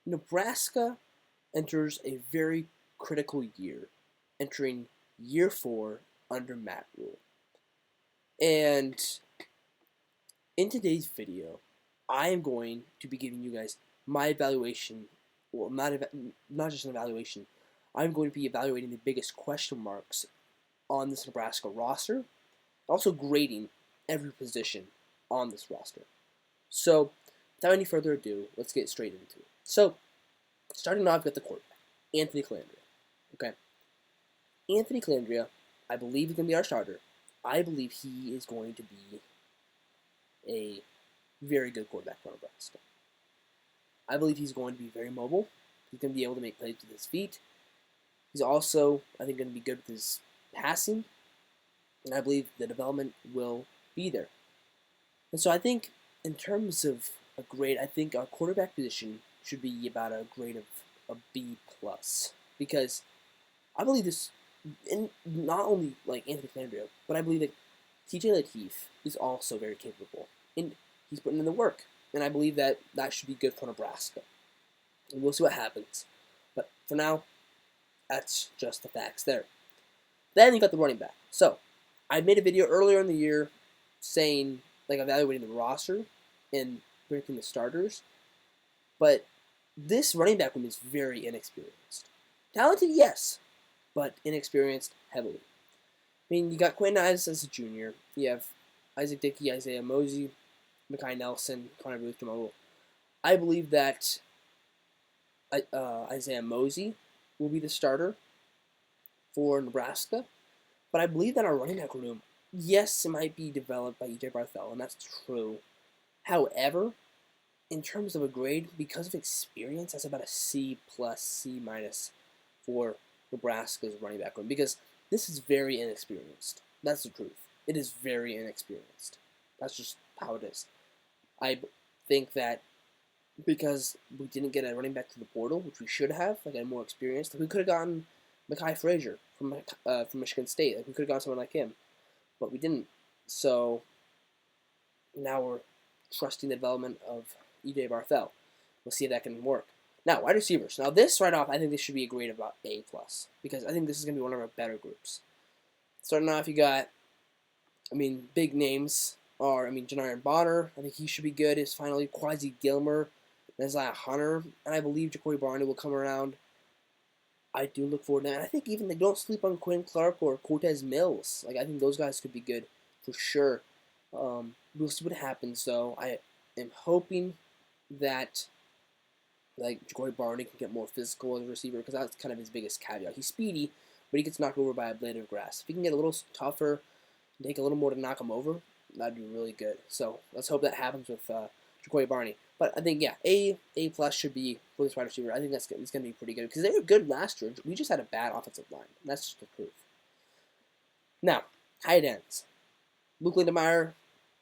Nebraska enters a very critical year, entering year 4 under Matt Rhule. And in today's video, I am going to be giving you guys my evaluation, well, not just an evaluation, I'm going to be evaluating the biggest question marks on this Nebraska roster, also grading every position on this roster. So, without any further ado, let's get straight into it. So, starting off with the quarterback, Anthony Calandria. Okay, Anthony Calandria, I believe is going to be our starter. I believe he is going to be a very good quarterback for Nebraska. I believe he's going to be very mobile. He's going to be able to make plays with his feet. He's also, I think, going to be good with his passing. And I believe the development will be there. And so I think in terms of a grade, I think our quarterback position should be about a grade of a B+. Because I believe this, and not only like Anthony Calandria, but I believe that TJ Lateef is also very capable. And he's putting in the work. And I believe that that should be good for Nebraska. And we'll see what happens. But for now, that's just the facts there. Then you got the running back. So, I made a video earlier in the year saying, like, evaluating the roster and predicting the starters. But this running back room is very inexperienced. Talented, yes, but inexperienced heavily. I mean, you got Quentin Ives as a junior. You have Isaac Dickey, Isaiah Mosey, Mekhi Nelson, Connor Booth, Jamal Rule. I believe that Isaiah Mosey will be the starter for Nebraska. But I believe that our running back room, yes, it might be developed by E.J. Barthel, and that's true. However, in terms of a grade, because of experience, that's about a C+, C- for Nebraska's running back room. Because this is very inexperienced. That's the truth. It is very inexperienced. That's just how it is. I think that because we didn't get a running back to the portal, which we should have, like a more experienced, like we could have gotten Mekhi Frazier from Michigan State. Like we could have gotten someone like him, but we didn't. So now we're trusting the development of E.J. Barthel. We'll see if that can work. Now, wide receivers. Now this right off, I think this should be a grade of about A+, because I think this is going to be one of our better groups. Starting off, you got, big names are, Janiran Bonner. I think he should be good. Is finally Quasi Gilmer, Isaiah Hunter, and I believe Jacoby Barney will come around. I do look forward to that. And I think even they don't sleep on Quinn Clark or Cortez Mills. Like I think those guys could be good for sure. We'll see what happens though. I am hoping that like Jacoby Barney can get more physical as a receiver because that's kind of his biggest caveat. He's speedy, but he gets knocked over by a blade of grass. If he can get a little tougher, and take a little more to knock him over, that'd be really good. So let's hope that happens with Jacoby Barney. But I think, yeah, A+ should be for this wide receiver. I think it's going to be pretty good because they were good last year. We just had a bad offensive line. That's just the truth. Now, tight ends. Luke Lindemeyer,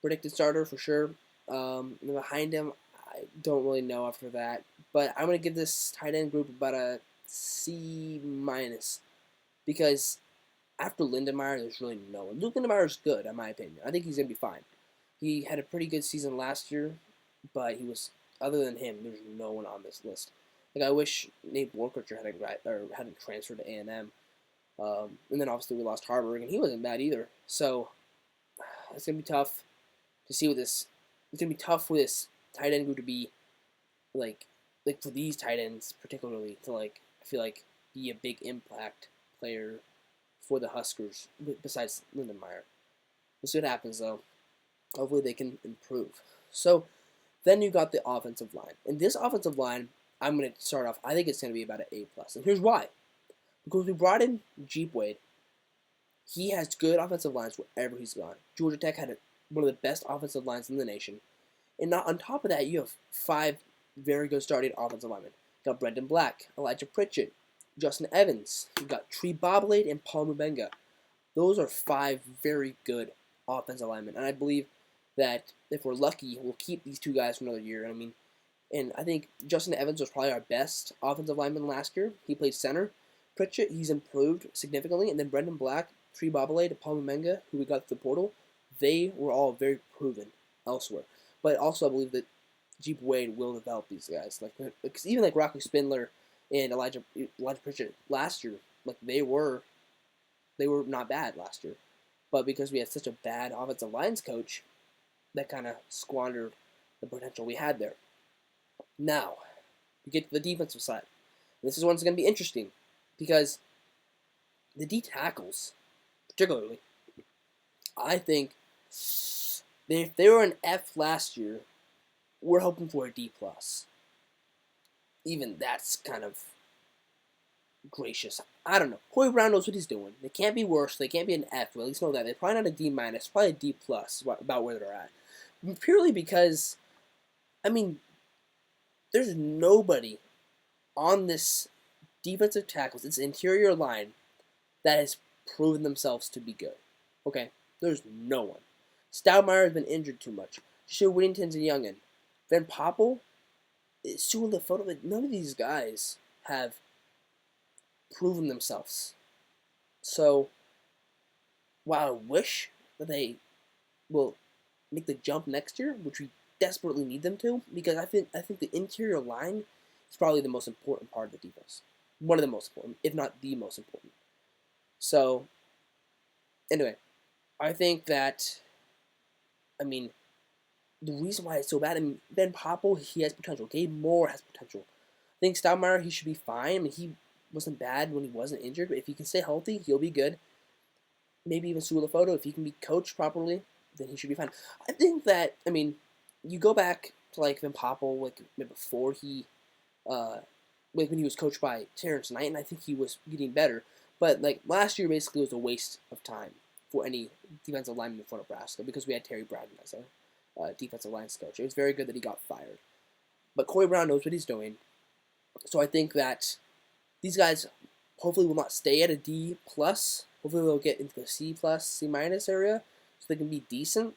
predicted starter for sure. Behind him, I don't really know after that. But I'm going to give this tight end group about a C- because after Lindemeyer, there's really no one. Luke Lindemeyer is good, in my opinion. I think he's going to be fine. He had a pretty good season last year, but he was, other than him, there's no one on this list. Like, I wish Nate Borkircher hadn't transferred to A&M. And then, obviously, we lost Harburg, and he wasn't bad either. So, it's going to be tough to see what this... It's going to be tough for this tight end group to be, like for these tight ends, particularly, to, I feel like, be a big impact player for the Huskers, besides Lindenmeyer. We'll see what happens, though. Hopefully they can improve. So, then you got the offensive line. And this offensive line, I'm going to start off, I think it's going to be about an A+. And here's why. Because we brought in Jeep Wade. He has good offensive lines wherever he's gone. Georgia Tech had one of the best offensive lines in the nation. And on top of that, you have 5 very good starting offensive linemen. You got Brendan Black, Elijah Pritchett, Justin Evans. You got Tree Boblade and Paul Mubenga. Those are 5 very good offensive linemen. And I believe that if we're lucky, we'll keep these 2 guys for another year. And I think Justin Evans was probably our best offensive lineman last year. He played center. Pritchett, he's improved significantly. And then Brendan Black, Tree Boblade, and Paul Mubenga, who we got to the portal, they were all very proven elsewhere. But also I believe that Jeep Wade will develop these guys. Like, because even like Rocky Spindler and Elijah Pritchett last year, like they were not bad last year, but because we had such a bad offensive lines coach, that kind of squandered the potential we had there. Now, we get to the defensive side. And this is one's going to be interesting because the D tackles, particularly, I think if they were an F last year, we're hoping for a D plus. Even that's kind of gracious. I don't know. Corey Brown knows what he's doing. They can't be worse. They can't be an F. Well, at least know that. They're probably not a D minus. Probably a D plus. About where they're at. Purely because, I mean, there's nobody on this defensive tackles, its interior line, that has proven themselves to be good. Okay? There's no one. Stoudemire has been injured too much. Joshua Whittington's a youngin. Van Poppel, Sewell the photo, none of these guys have proven themselves. So, while I wish that they will make the jump next year, which we desperately need them to, because I think the interior line is probably the most important part of the defense. One of the most important, if not the most important. So, anyway, I think that, I mean, the reason why it's so bad, I mean, Ben Poppel, he has potential. Gabe Moore has potential. I think Stoudemire, he should be fine. I mean, he wasn't bad when he wasn't injured, but if he can stay healthy, he'll be good. Maybe even Suolofoto, if he can be coached properly, then he should be fine. I think that, I mean, you go back to, like, Van Poppel, like, before he, like, when he was coached by Terrence Knight, and I think he was getting better. But, like, last year basically was a waste of time for any defensive lineman for Nebraska because we had Terry Bradden as our defensive line coach. It was very good that he got fired. But Corey Brown knows what he's doing. So I think that these guys hopefully will not stay at a D plus. Hopefully they'll get into the C plus, C minus area so they can be decent.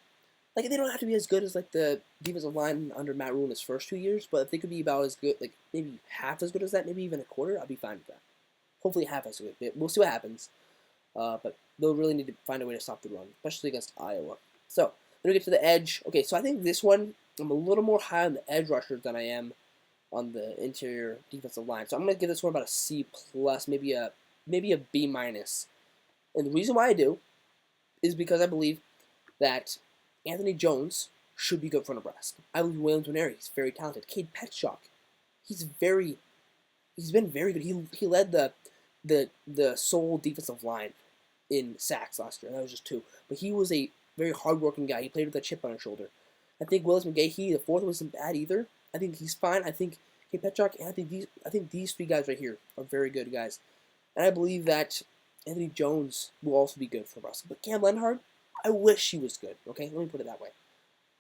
Like, they don't have to be as good as, like, the defensive line under Matt Rhule in his first 2 years, but if they could be about as good, like, maybe half as good as that, maybe even a quarter, I'd be fine with that. Hopefully half as good. We'll see what happens. But they'll really need to find a way to stop the run, especially against Iowa. So, then we get to the edge. Okay, so I think this one, I'm a little more high on the edge rushers than I am on the interior defensive line. So I'm going to give this one about a C plus, maybe a B minus. And the reason why I do is because I believe that Anthony Jones should be good for Nebraska. I believe Williams Nwaneri, he's very talented. Cade Petchak, he's been very good. He led the sole defensive line in sacks last year. That was just 2. But he was a very hardworking guy. He played with a chip on his shoulder. I think Willis McGahee, the fourth, wasn't bad either. I think he's fine. I think Cade Petchak, and I think these 3 guys right here are very good guys. And I believe that Anthony Jones will also be good for Nebraska. But Cam Lenhard, I wish he was good. Okay, let me put it that way.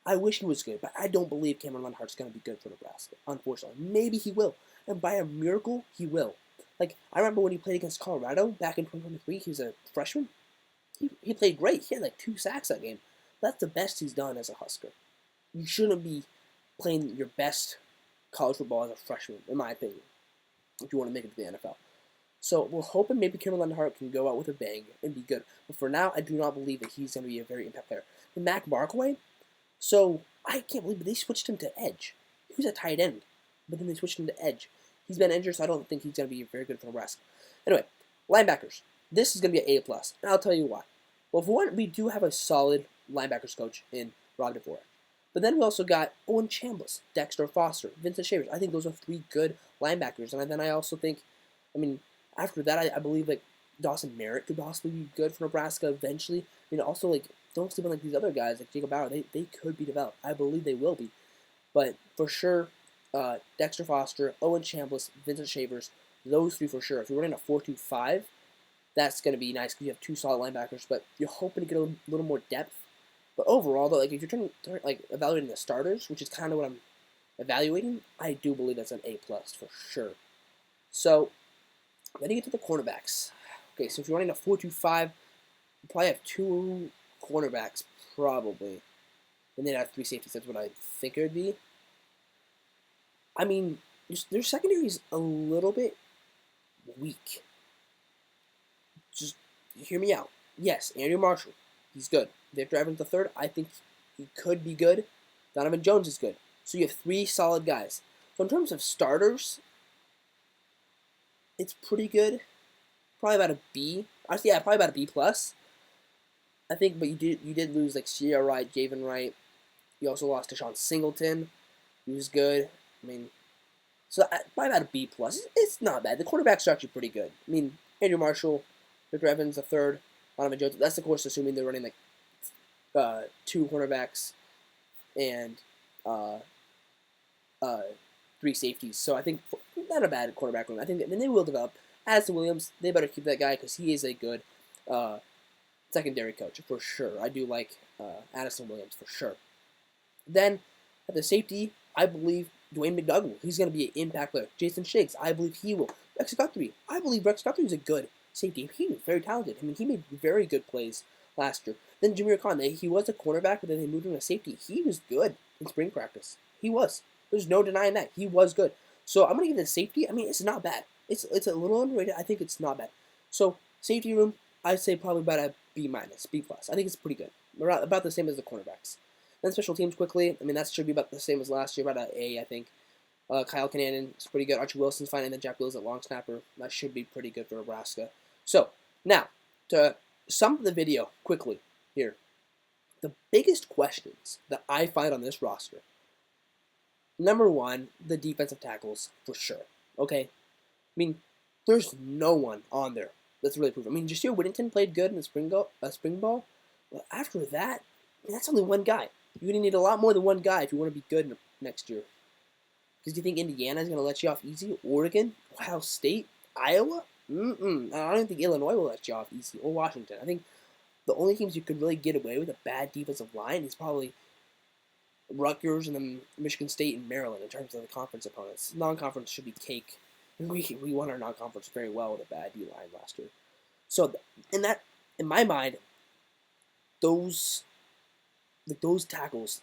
I wish he was good, but I don't believe Cameron Lenhardt's going to be good for Nebraska, unfortunately. Maybe he will. And by a miracle, he will. Like, I remember when he played against Colorado back in 2023, he was a freshman. He played great. He had like 2 sacks that game. That's the best he's done as a Husker. You shouldn't be playing your best college football as a freshman, in my opinion, if you want to make it to the NFL. So we're hoping maybe Cameron Lenhart can go out with a bang and be good. But for now, I do not believe that he's going to be a very impact player. And Mac Markaway, so I can't believe it. They switched him to edge. He was a tight end, but then they switched him to edge. He's been injured, so I don't think he's going to be very good for Nebraska. Anyway, linebackers. This is going to be an A+, and I'll tell you why. Well, for one, we do have a solid linebackers coach in Rob DeVore. But then we also got Owen Chambliss, Dexter Foster, Vincent Shavers. I think those are 3 good linebackers. And then I also think, I mean, after that, I believe like Dawson Merritt could possibly be good for Nebraska eventually. I mean, also like don't sleep on like these other guys like Jacob Bauer. They could be developed. I believe they will be. But for sure, Dexter Foster, Owen Chambliss, Vincent Shavers, those 3 for sure. If you're running a 4-2-5, that's going to be nice because you have 2 solid linebackers. But you're hoping to get a little more depth. But overall, though, like if you're like evaluating the starters, which is kind of what I'm evaluating, I do believe that's an A+ for sure. So then you get to the cornerbacks. Okay, so if you're running a 4-2-5, you probably have 2 cornerbacks, probably. And then have 3 safeties. That's what I think it would be. I mean, their secondary is a little bit weak. Just hear me out. Yes, Andrew Marshall, he's good. Victor Evans III, I think he could be good. Donovan Jones is good. So you have 3 solid guys. So in terms of starters, it's pretty good. Probably about a B. Actually, yeah, probably about a B plus. I think, but you did lose like Sierra Wright, Javen Wright. You also lost Deshaun Singleton. He was good. I mean, so probably about a B plus. It's not bad. The quarterbacks are actually pretty good. I mean, Andrew Marshall, Victor Evans, the third, Donovan Jones. That's of course assuming they're running like 2 cornerbacks and uh, uh, 3 safeties. So I think not a bad quarterback room. I think then they will develop. Addison Williams, they better keep that guy because he is a good uh, secondary coach for sure. I do like Addison Williams for sure. Then at the safety, I believe Dwayne McDougall. He's going to be an impact player. Jason Shiggs, I believe he will. Rex Guthrie, I believe Rex Guthrie is a good safety. He was very talented. I mean, he made very good plays last year. Then Jameer Khan, he was a cornerback, but then they moved him to safety. He was good in spring practice. He was. There's no denying that. He was good. So I'm going to give the safety. I mean, it's not bad. It's a little underrated. I think it's not bad. So safety room, I'd say probably about a B minus, B plus. I think it's pretty good. About the same as the cornerbacks. Then special teams quickly. I mean, that should be about the same as last year, about an A, I think. Kyle Kinnanen is pretty good. Archie Wilson's fine, and then Jack Wills at long snapper. That should be pretty good for Nebraska. So, now, to sum up the video quickly here. The biggest questions that I find on this roster. Number 1, the defensive tackles, for sure. Okay? I mean, there's no one on there that's really proven. I mean, Jasir Whittington played good in the spring ball. But after that, that's only one guy. You're going to need a lot more than one guy if you want to be good next year. Because do you think Indiana is going to let you off easy? Oregon? Ohio State? Iowa? I don't think Illinois will let you off easy. Or Washington. I think the only teams you could really get away with a bad defensive line is probably Rutgers and then Michigan State and Maryland in terms of the conference opponents. Non-conference should be cake. We won our non-conference very well with a bad D-line last year. So, in my mind, those tackles,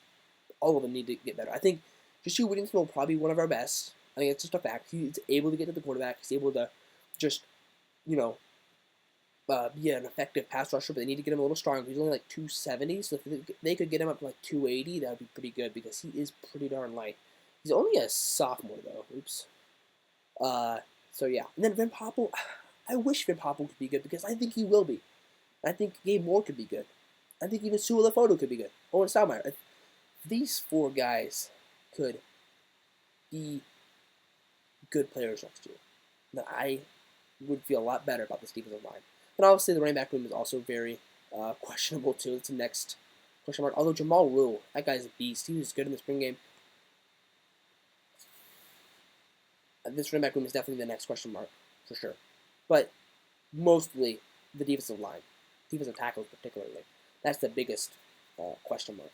all of them need to get better. I think Jasir Whittington will probably be one of our best. I think it's just a fact. He's able to get to the quarterback. He's able to just, be an effective pass rusher, but they need to get him a little stronger. He's only like 270, so if they could get him up to like 280, that would be pretty good because he is pretty darn light. He's only a sophomore, though. Oops. So yeah. And then Vin Popple, I wish Vin Popple could be good because I think he will be. I think Gabe Moore could be good. I think even Sua Lefoto could be good. Owen Stoudemire. These 4 guys could be good players next year. That I would feel a lot better about this defensive line. And obviously the running back room is also very questionable too. It's the next question mark. Although Jamal Rhule, that guy's a beast. He was good in the spring game. This running back room is definitely the next question mark for sure. But mostly the defensive line, defensive tackles particularly. That's the biggest question mark.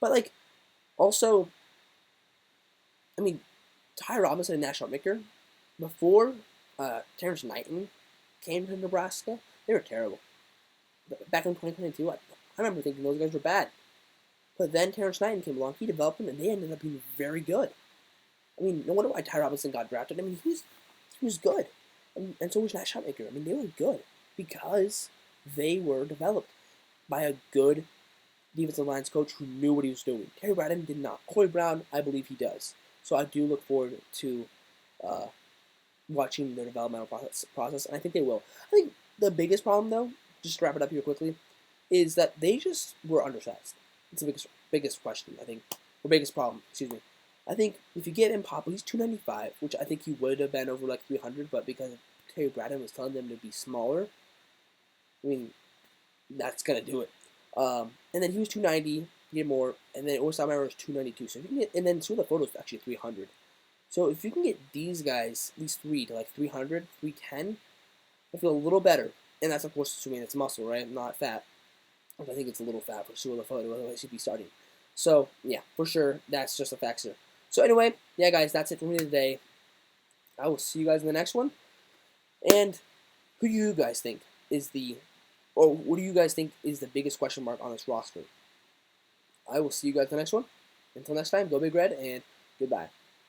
But also, I mean, Ty Robinson and Nash Maker, before Terrence Knighton came to Nebraska, they were terrible. Back in 2022, I remember thinking those guys were bad. But then Terrence Knighton came along, he developed them, and they ended up being very good. I mean, no wonder why Ty Robinson got drafted. I mean, he was good. And so was Nash Maker. I mean, they were good because they were developed by a good defensive lines coach who knew what he was doing. Terry Bradden did not. Corey Brown, I believe he does. So I do look forward to watching their developmental process, and I think they will. I think the biggest problem, though, just to wrap it up here quickly, is that they just were undersized. It's the biggest question, I think. Or biggest problem, excuse me. I think if you get him Papa, he's 295, which I think he would have been over like 300, but because Terry Bradden was telling them to be smaller, I mean, that's going to do it. And then he was 290, get more, and then Osamara was 292. So if you can get, and then Sula Photo is actually 300. So if you can get these guys, these 3 to like 300, 310, I feel a little better. And that's of course assuming it's muscle, right? Not fat. I think it's a little fat for Sula Photo, otherwise he'd be starting. So yeah, for sure, that's just a fact here. So anyway, yeah guys, that's it for me today. I will see you guys in the next one. And who do you guys think is what do you guys think is the biggest question mark on this roster? I will see you guys in the next one. Until next time, go Big Red, and goodbye.